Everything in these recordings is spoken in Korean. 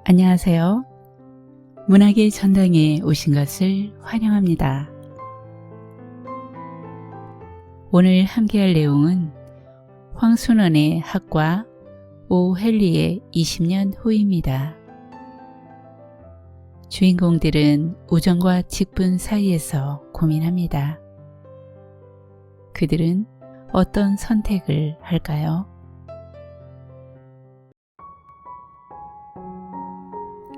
안녕하세요. 문학의 전당에 오신 것을 환영합니다. 오늘 함께할 내용은 황순원의 학과 오헨리의 20년 후입니다. 주인공들은 우정과 직분 사이에서 고민합니다. 그들은 어떤 선택을 할까요?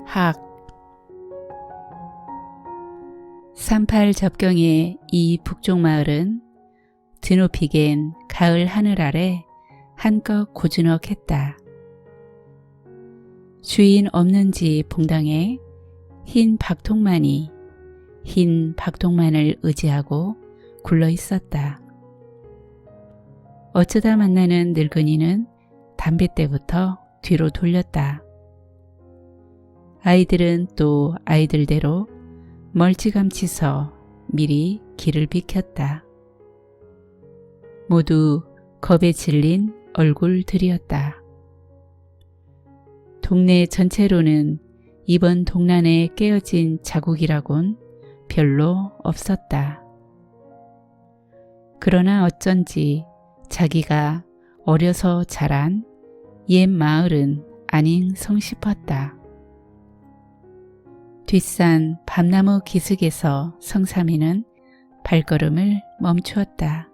학 38 접경의 이 북쪽 마을은 드높이겐 가을 하늘 아래 한껏 고즈넉했다. 주인 없는 집 봉당에 흰 박통만이 흰 박통만을 의지하고 굴러 있었다. 어쩌다 만나는 늙은이는 담뱃대부터 뒤로 돌렸다. 아이들은 또 아이들대로 멀찌감치 서 미리 길을 비켰다. 모두 겁에 질린 얼굴들이었다. 동네 전체로는 이번 동란에 깨어진 자국이라곤 별로 없었다. 그러나 어쩐지 자기가 어려서 자란 옛 마을은 아닌성 싶었다. 뒷산 밤나무 기슭에서 성삼이는 발걸음을 멈추었다.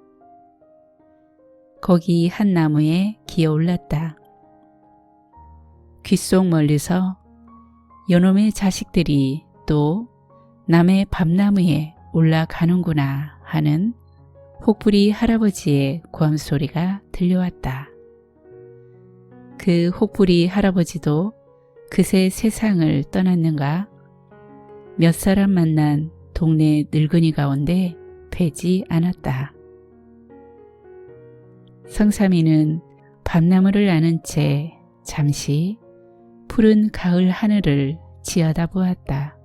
거기 한 나무에 기어올랐다. 귓속 멀리서 요놈의 자식들이 또 남의 밤나무에 올라가는구나 하는 혹부리 할아버지의 고함소리가 들려왔다. 그 혹부리 할아버지도 그새 세상을 떠났는가 몇 사람 만난 동네 늙은이 가운데 패지 않았다. 성삼이는 밤나무를 아는 채 잠시 푸른 가을 하늘을 지어다보았다.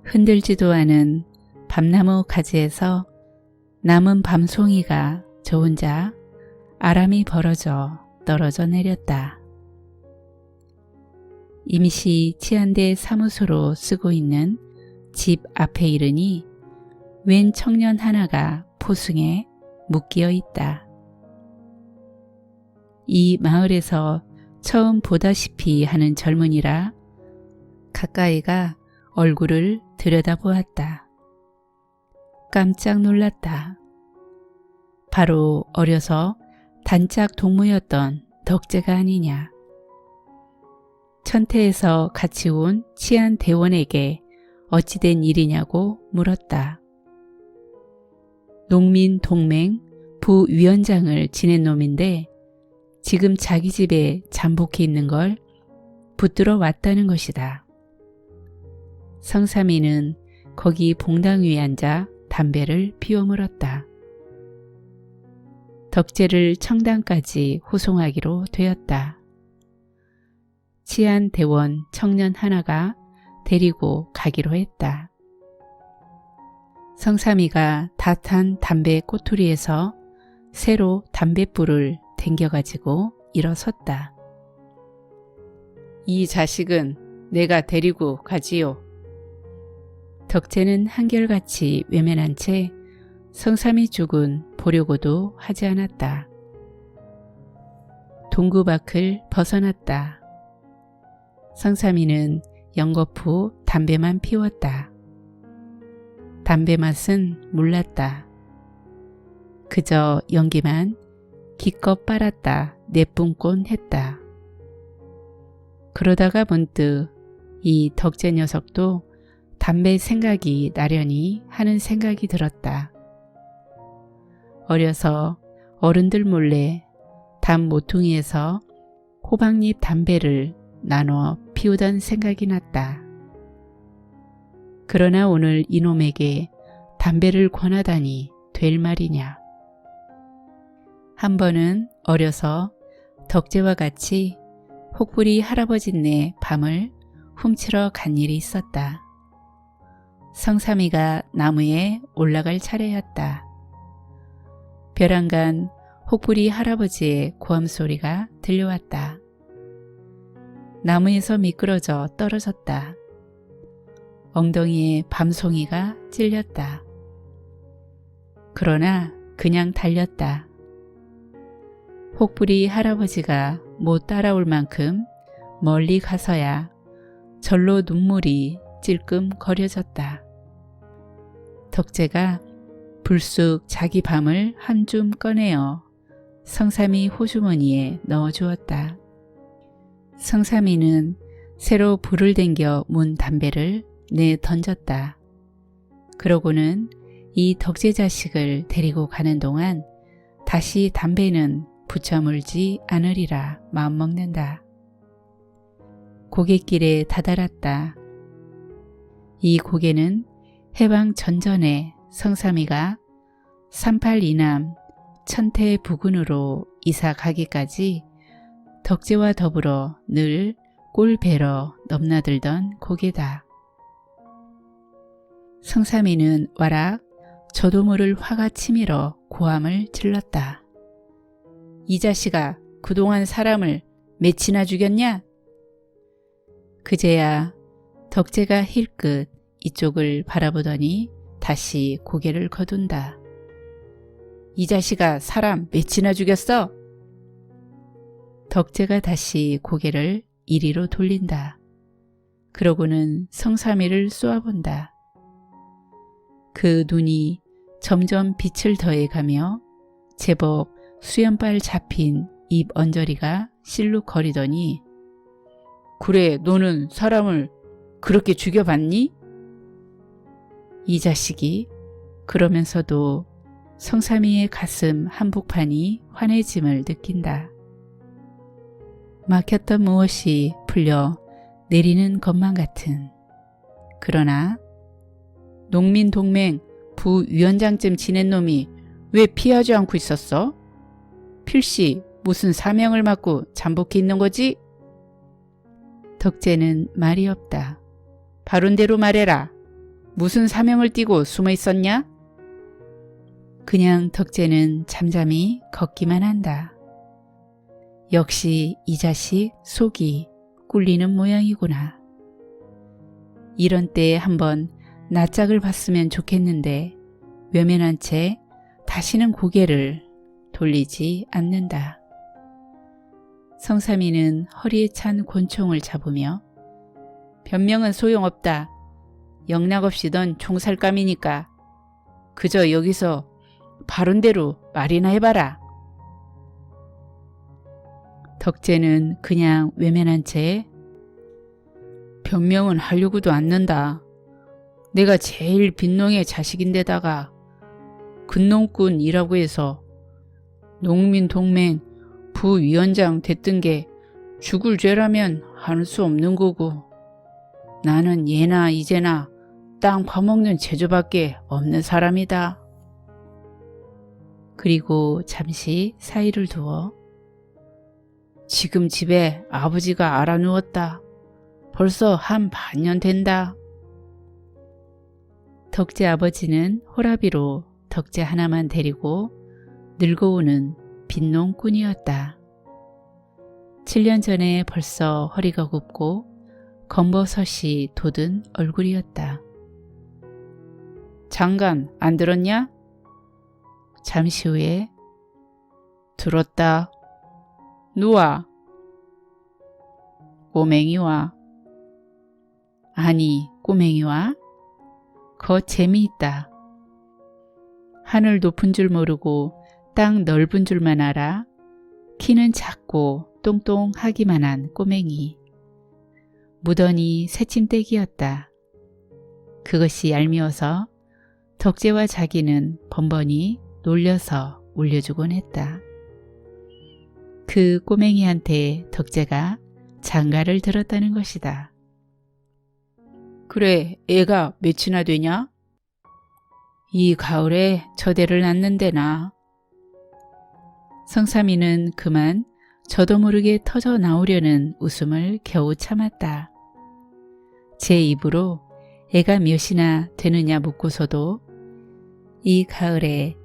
흔들지도 않은 밤나무 가지에서 남은 밤송이가 저 혼자 아람이 벌어져 떨어져 내렸다. 임시 치안대 사무소로 쓰고 있는 집 앞에 이르니 웬 청년 하나가 포승에 묶여 있다. 이 마을에서 처음 보다시피 하는 젊은이라 가까이가 얼굴을 들여다보았다. 깜짝 놀랐다. 바로 어려서 단짝 동무였던 덕재가 아니냐. 천태에서 같이 온 치안대원에게 어찌된 일이냐고 물었다. 농민동맹 부위원장을 지낸 놈인데 지금 자기 집에 잠복해 있는 걸 붙들어 왔다는 것이다. 성삼이는 거기 봉당 위에 앉아 담배를 피워 물었다. 덕재를 청당까지 호송하기로 되었다. 치안대원 청년 하나가 데리고 가기로 했다. 성삼이가 다 탄 담배 꼬투리에서 새로 담뱃불을 댕겨가지고 일어섰다. 이 자식은 내가 데리고 가지요. 덕재는 한결같이 외면한 채 성삼이 쪽은 보려고도 하지 않았다. 동구 밖을 벗어났다. 성삼이는 연거푸 담배만 피웠다. 담배 맛은 몰랐다. 그저 연기만 기껏 빨았다 내뿜곤 했다. 그러다가 문득 이 덕재 녀석도 담배 생각이 나려니 하는 생각이 들었다. 어려서 어른들 몰래 담 모퉁이에서 호박잎 담배를 나눠 피우던 생각이 났다. 그러나 오늘 이놈에게 담배를 권하다니 될 말이냐. 한 번은 어려서 덕재와 같이 혹부리 할아버지네 밤을 훔치러 간 일이 있었다. 성삼이가 나무에 올라갈 차례였다. 벼랑간 혹부리 할아버지의 고함소리가 들려왔다. 나무에서 미끄러져 떨어졌다. 엉덩이에 밤송이가 찔렸다. 그러나 그냥 달렸다. 혹부리 할아버지가 못 따라올 만큼 멀리 가서야 절로 눈물이 찔끔 거려졌다. 덕재가 불쑥 자기 밤을 한 줌 꺼내어 성삼이 호주머니에 넣어주었다. 성삼이는 새로 불을 댕겨 문 담배를 내 던졌다. 그러고는 이 덕재 자식을 데리고 가는 동안 다시 담배는 붙여 물지 않으리라 마음먹는다. 고갯길에 다다랐다. 이 고개는 해방 전전에 성삼이가 38 이남 천태 부근으로 이사 가기까지 덕재와 더불어 늘 꼴배러 넘나들던 고개다. 성삼이는 와락 저도 모를 화가 치밀어 고함을 질렀다. 이 자식아, 그동안 사람을 몇이나 죽였냐? 그제야 덕재가 힐끗 이쪽을 바라보더니 다시 고개를 거둔다. 이 자식아, 사람 몇이나 죽였어? 덕재가 다시 고개를 이리로 돌린다. 그러고는 성삼이를 쏘아본다. 그 눈이 점점 빛을 더해가며 제법 수염발 잡힌 입 언저리가 실룩거리더니 그래, 너는 사람을 그렇게 죽여봤니? 이 자식이 그러면서도 성삼이의 가슴 한복판이 환해짐을 느낀다. 막혔던 무엇이 풀려 내리는 것만 같은. 그러나 농민동맹 부위원장쯤 지낸 놈이 왜 피하지 않고 있었어? 필시 무슨 사명을 맡고 잠복해 있는 거지? 덕재는 말이 없다. 바른대로 말해라. 무슨 사명을 띠고 숨어 있었냐? 그냥 덕재는 잠잠히 걷기만 한다. 역시 이 자식 속이 꿀리는 모양이구나. 이런 때에 한번 낯짝을 봤으면 좋겠는데 외면한 채 다시는 고개를 돌리지 않는다. 성삼이는 허리에 찬 권총을 잡으며 변명은 소용없다. 영락없이 넌 총살감이니까 그저 여기서 바른대로 말이나 해봐라. 덕재는 그냥 외면한 채 변명은 하려고도 않는다. 내가 제일 빈농의 자식인데다가 근농꾼이라고 해서 농민동맹 부위원장 됐던 게 죽을 죄라면 할 수 없는 거고 나는 예나 이제나 땅 파먹는 재주밖에 없는 사람이다. 그리고 잠시 사이를 두어 지금 집에 아버지가 알아누웠다. 벌써 한 반년 된다. 덕재 아버지는 호라비로 덕재 하나만 데리고 늙어오는 빈농꾼이었다. 7년 전에 벌써 허리가 굽고 검버섯이 돋은 얼굴이었다. 장관 안 들었냐? 잠시 후에 들었다. 누와? 꼬맹이와. 아니, 꼬맹이와? 거 재미있다. 하늘 높은 줄 모르고 땅 넓은 줄만 알아 키는 작고 똥똥하기만 한 꼬맹이. 무던히 새침대기였다. 그것이 얄미워서 덕재와 자기는 번번이 놀려서 울려주곤 했다. 그 꼬맹이한테 덕재가 장가를 들었다는 것이다. 그래, 애가 몇이나 되냐? 이 가을에 저대를 낳는데나. 성삼이는 그만 저도 모르게 터져 나오려는 웃음을 겨우 참았다. 제 입으로 애가 몇이나 되느냐 묻고서도 이 가을에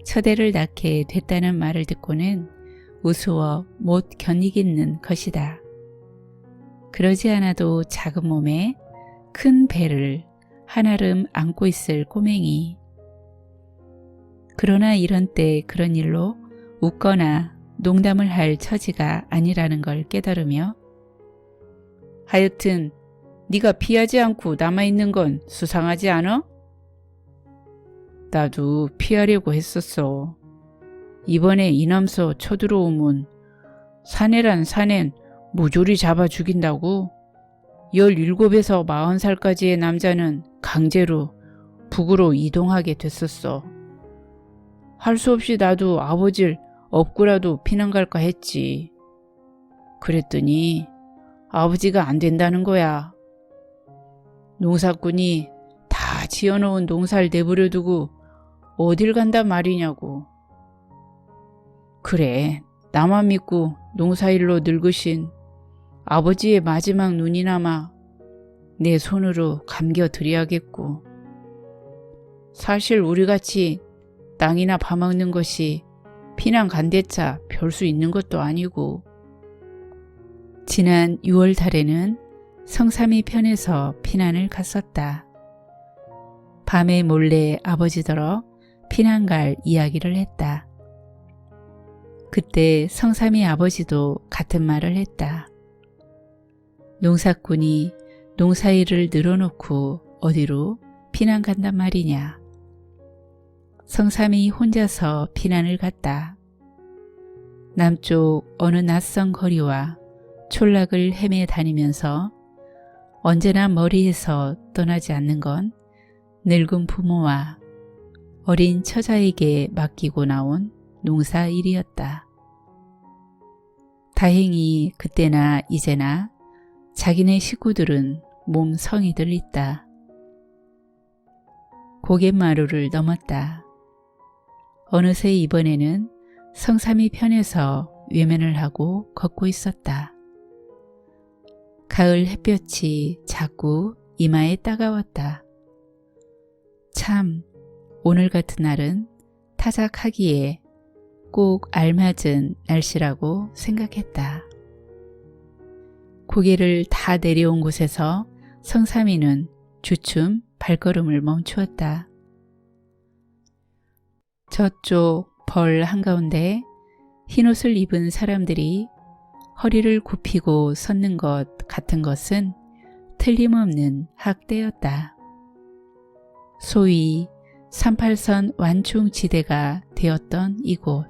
처대를 낳게 됐다는 말을 듣고는 우스워 못 견디겠는 것이다. 그러지 않아도 작은 몸에 큰 배를 한아름 안고 있을 꼬맹이. 그러나 이런 때 그런 일로 웃거나 농담을 할 처지가 아니라는 걸 깨달으며 하여튼 네가 피하지 않고 남아있는 건 수상하지 않아? 나도 피하려고 했었어. 이번에 이남서 쳐들어오면 사내란 사낸 모조리 잡아 죽인다고 17에서 40살까지의 남자는 강제로 북으로 이동하게 됐었어. 할 수 없이 나도 아버지를 업고라도 피난 갈까 했지. 그랬더니 아버지가 안 된다는 거야. 농사꾼이 다 지어놓은 농사를 내버려 두고 어딜 간단 말이냐고. 그래, 나만 믿고 농사일로 늙으신 아버지의 마지막 눈이나마 내 손으로 감겨드려야겠고. 사실 우리같이 땅이나 파먹는 것이 피난 간대차 별 수 있는 것도 아니고. 지난 6월 달에는 성삼이 편에서 피난을 갔었다. 밤에 몰래 아버지더러 피난 갈 이야기를 했다. 그때 성삼이 아버지도 같은 말을 했다. 농사꾼이 농사일을 늘어놓고 어디로 피난 간단 말이냐. 성삼이 혼자서 피난을 갔다. 남쪽 어느 낯선 거리와 촌락을 헤매 다니면서 언제나 머리에서 떠나지 않는 건 늙은 부모와 어린 처자에게 맡기고 나온 농사일이었다. 다행히 그때나 이제나 자기네 식구들은 몸 성이들 있다. 고갯마루를 넘었다. 어느새 이번에는 성삼이 편에서 외면을 하고 걷고 있었다. 가을 햇볕이 자꾸 이마에 따가웠다. 참, 오늘 같은 날은 타작하기에 꼭 알맞은 날씨라고 생각했다. 고개를 다 내려온 곳에서 성삼이는 주춤 발걸음을 멈추었다. 저쪽 벌 한가운데 흰옷을 입은 사람들이 허리를 굽히고 섰는 것 같은 것은 틀림없는 학대였다. 소위 38선 완충지대가 되었던 이곳.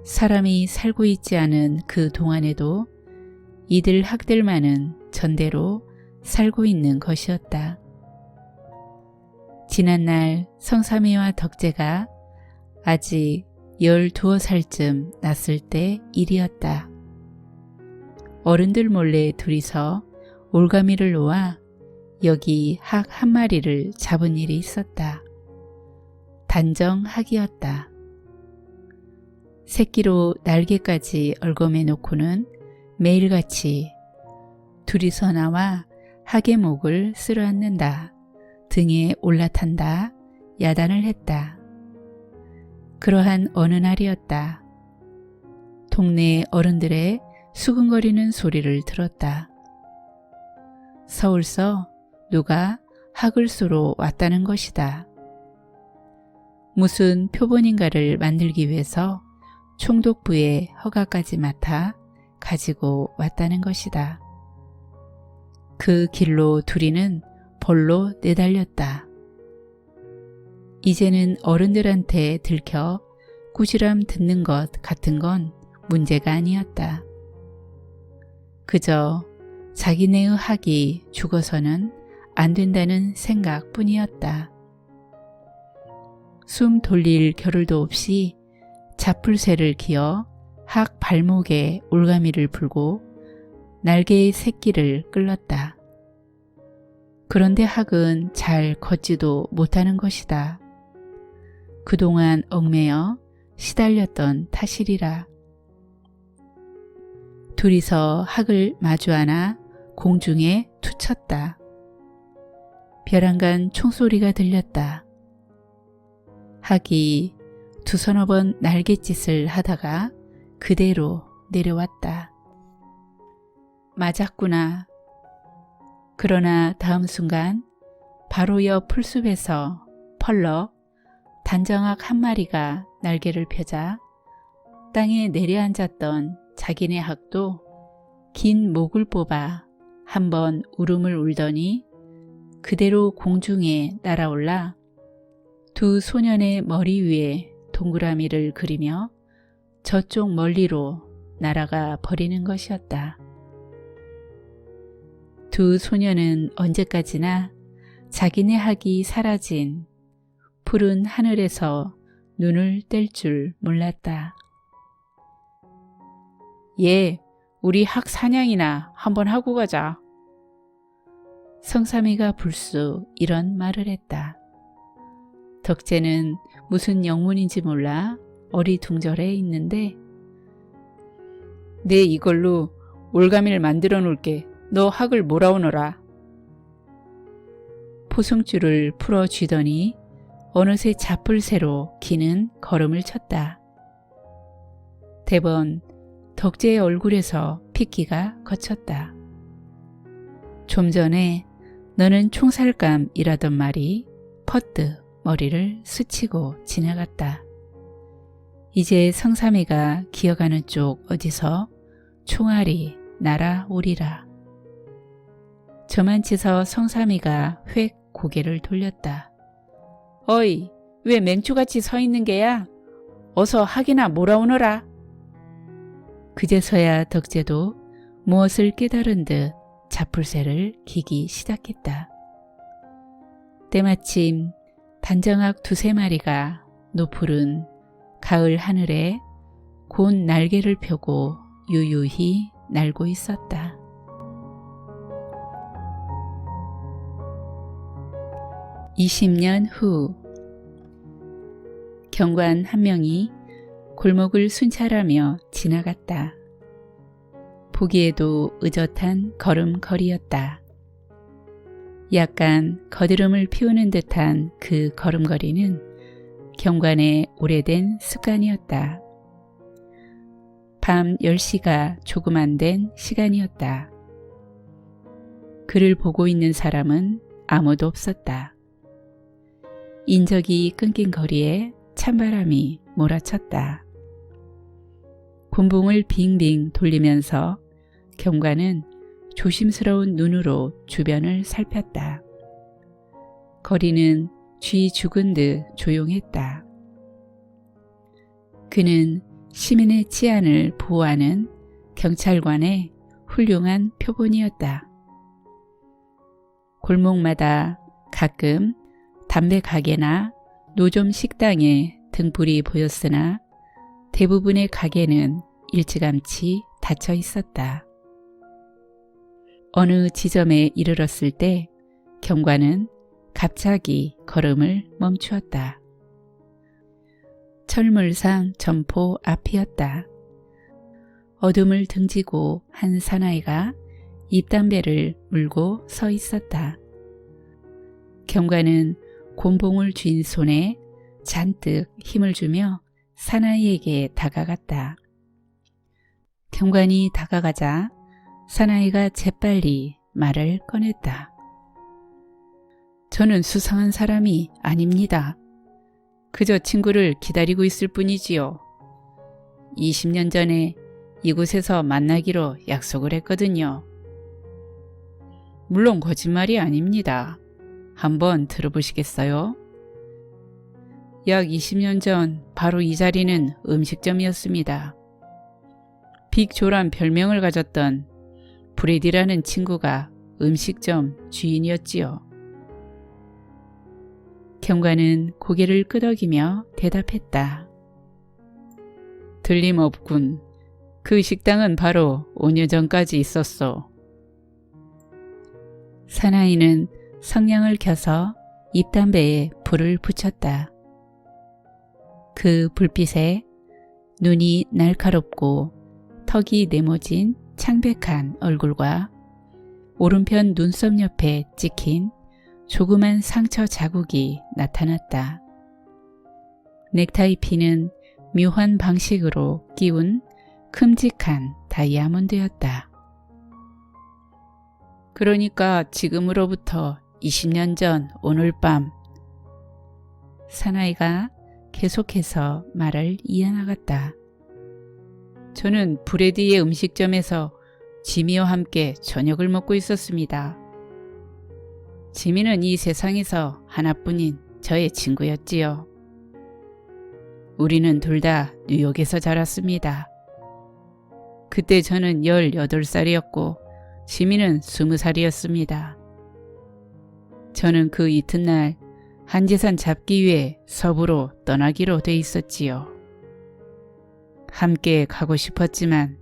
사람이 살고 있지 않은 그 동안에도 이들 학들만은 전대로 살고 있는 것이었다. 지난날 성삼이와 덕재가 아직 12살쯤 났을 때 일이었다. 어른들 몰래 둘이서 올가미를 놓아 여기 학 한 마리를 잡은 일이 있었다. 단정 학이었다. 새끼로 날개까지 얽어매 놓고는 매일같이 둘이서 나와 학의 목을 쓸어앉는다. 등에 올라탄다. 야단을 했다. 그러한 어느 날이었다. 동네 어른들의 수근거리는 소리를 들었다. 서울서 누가 학을 쏘러 왔다는 것이다. 무슨 표본인가를 만들기 위해서 총독부의 허가까지 맡아 가지고 왔다는 것이다. 그 길로 둘이는 벌로 내달렸다. 이제는 어른들한테 들켜 꾸지람 듣는 것 같은 건 문제가 아니었다. 그저 자기네의 학이 죽어서는 안 된다는 생각뿐이었다. 숨 돌릴 겨를도 없이 자풀새를 기어 학 발목에 올가미를 풀고 날개의 새끼를 끌렀다. 그런데 학은 잘 걷지도 못하는 것이다. 그동안 얽매여 시달렸던 탓이리라. 둘이서 학을 마주하나 공중에 투쳤다. 벼랑간 총소리가 들렸다. 학이 두서너 번 날갯짓을 하다가 그대로 내려왔다. 맞았구나. 그러나 다음 순간 바로 옆 풀숲에서 펄럭 단정학 한 마리가 날개를 펴자 땅에 내려앉았던 자기네 학도 긴 목을 뽑아 한번 울음을 울더니 그대로 공중에 날아올라 두 소년의 머리 위에 동그라미를 그리며 저쪽 멀리로 날아가 버리는 것이었다. 두 소년은 언제까지나 자기네 학이 사라진 푸른 하늘에서 눈을 뗄 줄 몰랐다. 예, 우리 학 사냥이나 한번 하고 가자. 성삼이가 불쑥 이런 말을 했다. 덕재는 무슨 영문인지 몰라 어리둥절해 있는데 내 이걸로 올가미를 만들어 놓을게. 너 학을 몰아오너라. 포승줄을 풀어 쥐더니 어느새 잡불새로 기는 걸음을 쳤다. 대번 덕재의 얼굴에서 핏기가 거쳤다. 좀 전에 너는 총살감이라던 말이 퍼뜩 머리를 스치고 지나갔다. 이제 성삼이가 기어가는 쪽 어디서 총알이 날아오리라. 저만치서 성삼이가 획 고개를 돌렸다. 어이, 왜 맹주같이 서 있는 게야? 어서 학이나 몰아오너라. 그제서야 덕재도 무엇을 깨달은 듯 잡풀새를 기기 시작했다. 때마침 단정학 두세 마리가 노푸른 가을 하늘에 곤 날개를 펴고 유유히 날고 있었다. (20년) 후 경관 한 명이 골목을 순찰하며 지나갔다. 보기에도 의젓한 걸음걸이였다. 약간 거드름을 피우는 듯한 그 걸음걸이는 경관의 오래된 습관이었다. 밤 10시가 조금 안 된 시간이었다. 그를 보고 있는 사람은 아무도 없었다. 인적이 끊긴 거리에 찬바람이 몰아쳤다. 곤봉을 빙빙 돌리면서 경관은 조심스러운 눈으로 주변을 살폈다. 거리는 쥐 죽은 듯 조용했다. 그는 시민의 치안을 보호하는 경찰관의 훌륭한 표본이었다. 골목마다 가끔 담배 가게나 노점 식당에 등불이 보였으나 대부분의 가게는 일찌감치 닫혀 있었다. 어느 지점에 이르렀을 때 경관은 갑자기 걸음을 멈추었다. 철물상 점포 앞이었다. 어둠을 등지고 한 사나이가 잎담배를 물고 서 있었다. 경관은 곤봉을 쥔 손에 잔뜩 힘을 주며 사나이에게 다가갔다. 경관이 다가가자 사나이가 재빨리 말을 꺼냈다. 저는 수상한 사람이 아닙니다. 그저 친구를 기다리고 있을 뿐이지요. 20년 전에 이곳에서 만나기로 약속을 했거든요. 물론 거짓말이 아닙니다. 한번 들어보시겠어요? 약 20년 전 바로 이 자리는 음식점이었습니다. 빅조란 별명을 가졌던 브레디라는 친구가 음식점 주인이었지요. 경관은 고개를 끄덕이며 대답했다. 틀림없군. 그 식당은 바로 5년 전까지 있었어. 사나이는 성냥을 켜서 잎담배에 불을 붙였다. 그 불빛에 눈이 날카롭고 턱이 네모진 창백한 얼굴과 오른편 눈썹 옆에 찍힌 조그만 상처 자국이 나타났다. 넥타이 핀은 묘한 방식으로 끼운 큼직한 다이아몬드였다. 그러니까 지금으로부터 20년 전 오늘 밤. 사나이가 계속해서 말을 이어나갔다. 저는 브레디의 음식점에서 지미와 함께 저녁을 먹고 있었습니다. 지미는 이 세상에서 하나뿐인 저의 친구였지요. 우리는 둘 다 뉴욕에서 자랐습니다. 그때 저는 18살이었고 지미는 20살이었습니다. 저는 그 이튿날 한재산 잡기 위해 서부로 떠나기로 돼 있었지요. 함께 가고 싶었지만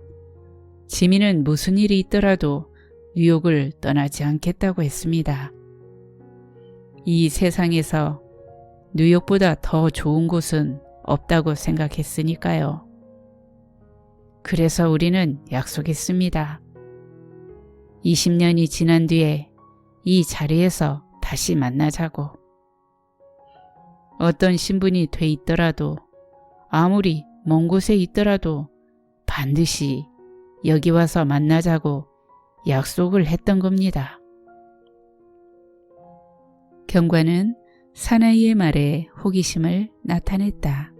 지미는 무슨 일이 있더라도 뉴욕을 떠나지 않겠다고 했습니다. 이 세상에서 뉴욕보다 더 좋은 곳은 없다고 생각했으니까요. 그래서 우리는 약속했습니다. 20년이 지난 뒤에 이 자리에서 다시 만나자고. 어떤 신분이 돼 있더라도 아무리 먼 곳에 있더라도 반드시 여기 와서 만나자고 약속을 했던 겁니다. 경관은 사나이의 말에 호기심을 나타냈다.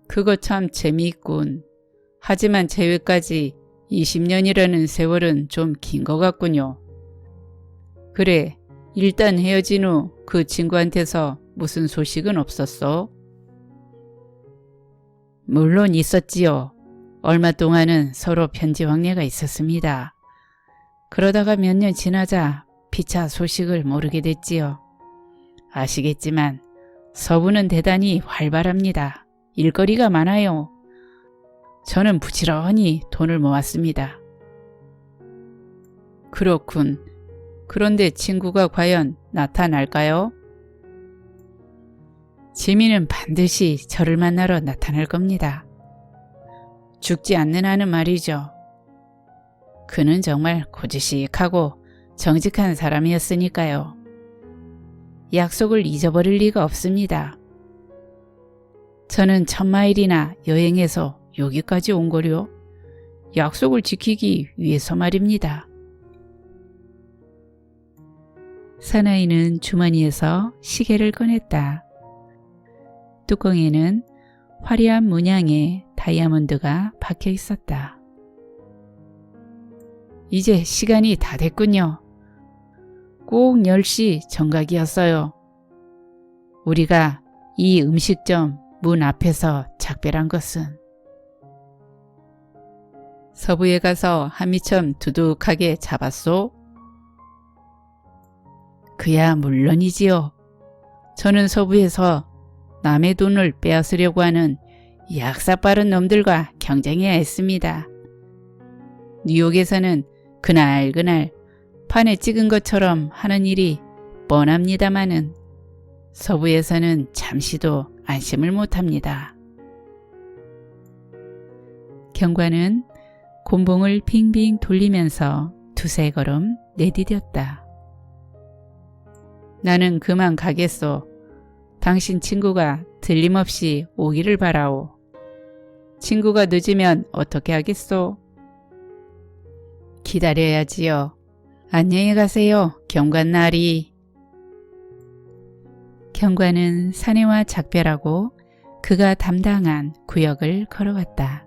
그거 참 재미있군. 하지만 재회까지 20년이라는 세월은 좀 긴 것 같군요. 그래, 일단 헤어진 후 그 친구한테서 무슨 소식은 없었어? 물론 있었지요. 얼마 동안은 서로 편지 왕래가 있었습니다. 그러다가 몇 년 지나자 피차 소식을 모르게 됐지요. 아시겠지만 서부는 대단히 활발합니다. 일거리가 많아요. 저는 부지런히 돈을 모았습니다. 그렇군. 그런데 친구가 과연 나타날까요? 지미는 반드시 저를 만나러 나타날 겁니다. 죽지 않는 한은 말이죠. 그는 정말 고지식하고 정직한 사람이었으니까요. 약속을 잊어버릴 리가 없습니다. 저는 1000마일이나 여행해서 여기까지 온 거요. 약속을 지키기 위해서 말입니다. 사나이는 주머니에서 시계를 꺼냈다. 뚜껑에는 화려한 문양의 다이아몬드가 박혀 있었다. 이제 시간이 다 됐군요. 꼭 10시 정각이었어요. 우리가 이 음식점 문 앞에서 작별한 것은. 서부에 가서 한미처럼 두둑하게 잡았소? 그야 물론이지요. 저는 서부에서 남의 돈을 빼앗으려고 하는 약사 빠른 놈들과 경쟁해야 했습니다. 뉴욕에서는 그날 판에 찍은 것처럼 하는 일이 뻔합니다마는 서부에서는 잠시도 안심을 못합니다. 경관은 곤봉을 빙빙 돌리면서 두세 걸음 내디뎠다. 나는 그만 가겠소. 당신 친구가 들림없이 오기를 바라오. 친구가 늦으면 어떻게 하겠소? 기다려야지요. 안녕히 가세요, 경관나리. 경관은 사내와 작별하고 그가 담당한 구역을 걸어갔다.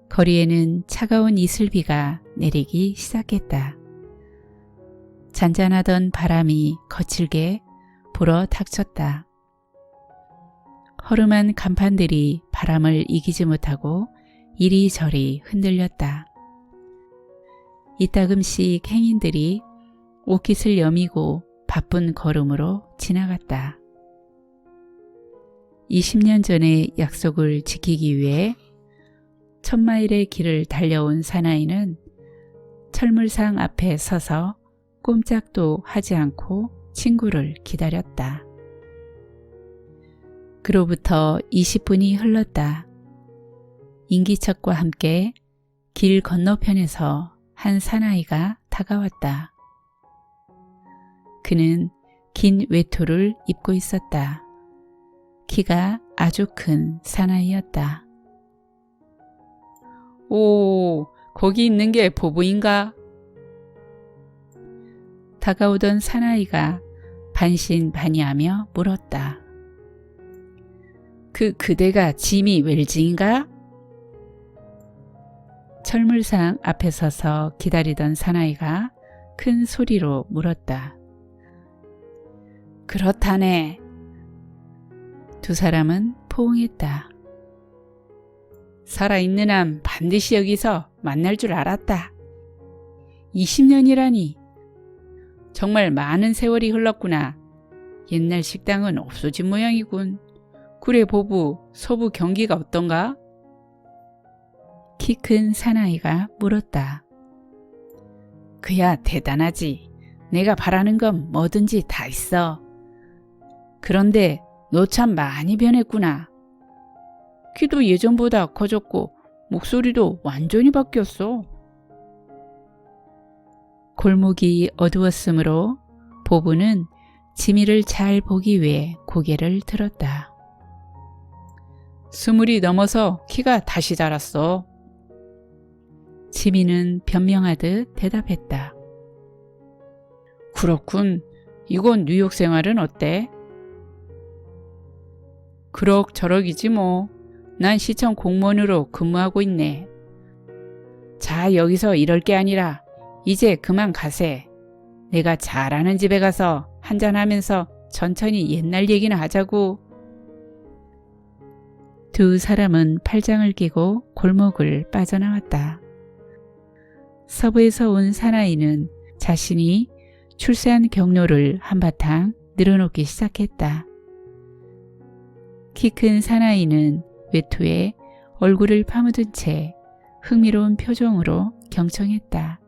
거리에는 차가운 이슬비가 내리기 시작했다. 잔잔하던 바람이 거칠게 불어 닥쳤다. 허름한 간판들이 바람을 이기지 못하고 이리저리 흔들렸다. 이따금씩 행인들이 옷깃을 여미고 바쁜 걸음으로 지나갔다. 20년 전의 약속을 지키기 위해 1000마일의 길을 달려온 사나이는 철물상 앞에 서서 꼼짝도 하지 않고 친구를 기다렸다. 그로부터 20분이 흘렀다. 인기척과 함께 길 건너편에서 한 사나이가 다가왔다. 그는 긴 외투를 입고 있었다. 키가 아주 큰 사나이였다. 오, 거기 있는 게 보부인가? 다가오던 사나이가 반신반의하며 물었다. 그대가 지미 웰즈인가? 철물상 앞에 서서 기다리던 사나이가 큰 소리로 물었다. 그렇다네. 두 사람은 포옹했다. 살아있는 한 반드시 여기서 만날 줄 알았다. 20년이라니. 정말 많은 세월이 흘렀구나. 옛날 식당은 없어진 모양이군. 그래 보부, 서부 경기가 어떤가? 키 큰 사나이가 물었다. 그야 대단하지. 내가 바라는 건 뭐든지 다 있어. 그런데 너 참 많이 변했구나. 키도 예전보다 커졌고 목소리도 완전히 바뀌었어. 골목이 어두웠으므로 보부는 지미를 잘 보기 위해 고개를 들었다. 20이 넘어서 키가 다시 자랐어. 지미는 변명하듯 대답했다. 그렇군. 이곳 뉴욕 생활은 어때? 그럭저럭이지 뭐. 난 시청 공무원으로 근무하고 있네. 자, 여기서 이럴 게 아니라 이제 그만 가세. 내가 잘 아는 집에 가서 한잔하면서 천천히 옛날 얘기나 하자고. 두 사람은 팔짱을 끼고 골목을 빠져나왔다. 서부에서 온 사나이는 자신이 출세한 경로를 한바탕 늘어놓기 시작했다. 키 큰 사나이는 외투에 얼굴을 파묻은 채 흥미로운 표정으로 경청했다.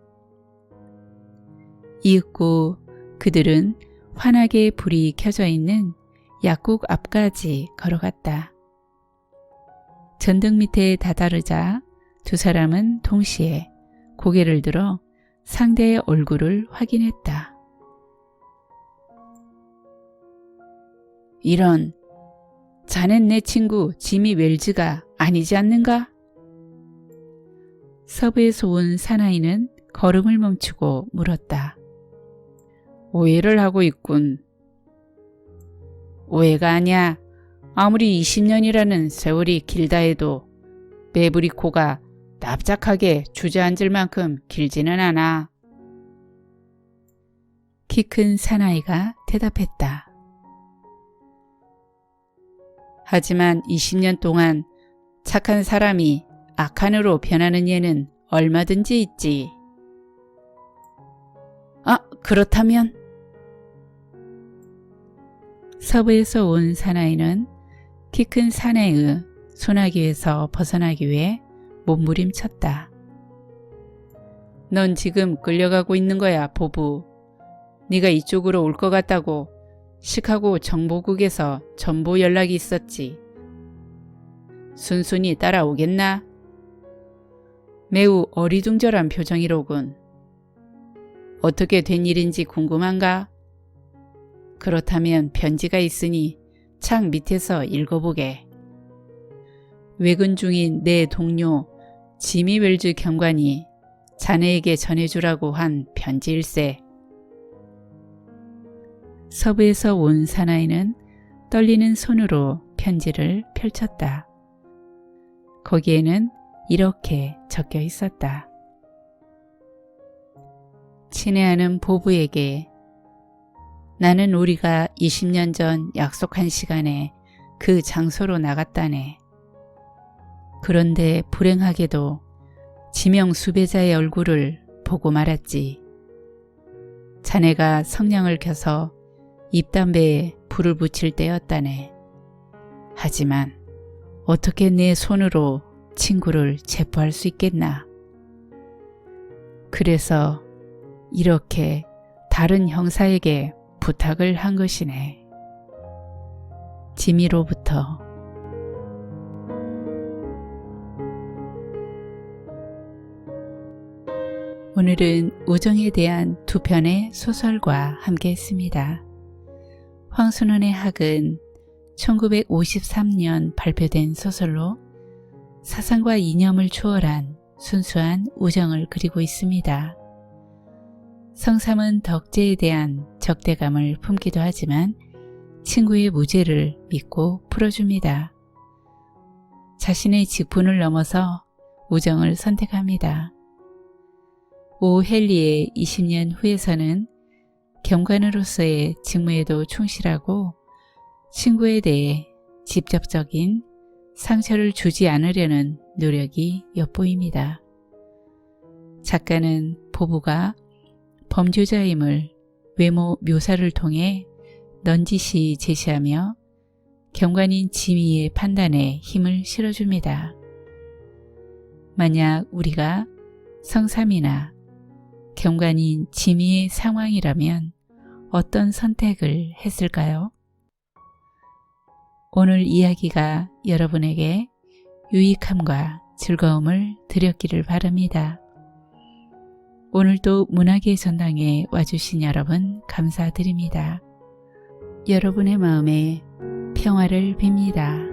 이윽고 그들은 환하게 불이 켜져 있는 약국 앞까지 걸어갔다. 전등 밑에 다다르자 두 사람은 동시에 고개를 들어 상대의 얼굴을 확인했다. 이런, 자넨 내 친구 지미 웰즈가 아니지 않는가? 서부에서 온 사나이는 걸음을 멈추고 물었다. 오해를 하고 있군. 오해가 아니야. 아무리 20년이라는 세월이 길다 해도 매부리 코가 납작하게 주저앉을 만큼 길지는 않아. 키 큰 사나이가 대답했다. 하지만 20년 동안 착한 사람이 악한으로 변하는 예는 얼마든지 있지. 아, 그렇다면? 서부에서 온 사나이는 키 큰 사내의 소나기에서 벗어나기 위해 몸부림쳤다. 넌 지금 끌려가고 있는 거야, 보부. 네가 이쪽으로 올 것 같다고 시카고 정보국에서 전보 연락이 있었지. 순순히 따라오겠나? 매우 어리둥절한 표정이로군. 어떻게 된 일인지 궁금한가? 그렇다면 편지가 있으니 창 밑에서 읽어보게. 외근 중인 내 동료 지미 웰즈 경관이 자네에게 전해주라고 한 편지일세. 서부에서 온 사나이는 떨리는 손으로 편지를 펼쳤다. 거기에는 이렇게 적혀 있었다. 친애하는 보부에게, 나는 우리가 20년 전 약속한 시간에 그 장소로 나갔다네. 그런데 불행하게도 지명 수배자의 얼굴을 보고 말았지. 자네가 성냥을 켜서 잎담배에 불을 붙일 때였다네. 하지만 어떻게 내 손으로 친구를 체포할 수 있겠나. 그래서 이렇게 다른 형사에게 부탁을 한 것이네. 지미로부터. 오늘은 우정에 대한 두 편의 소설과 함께 했습니다. 황순원의 학은 1953년 발표된 소설로 사상과 이념을 초월한 순수한 우정을 그리고 있습니다. 성삼은 덕재에 대한 적대감을 품기도 하지만 친구의 무죄를 믿고 풀어줍니다. 자신의 직분을 넘어서 우정을 선택합니다. 오헨리의 20년 후에서는 경관으로서의 직무에도 충실하고 친구에 대해 직접적인 상처를 주지 않으려는 노력이 엿보입니다. 작가는 보부가 범죄자임을 외모 묘사를 통해 넌지시 제시하며 경관인 지미의 판단에 힘을 실어줍니다. 만약 우리가 성삼이나 경관인 지미의 상황이라면 어떤 선택을 했을까요? 오늘 이야기가 여러분에게 유익함과 즐거움을 드렸기를 바랍니다. 오늘도 문학의 전당에 와주신 여러분 감사드립니다. 여러분의 마음에 평화를 빕니다.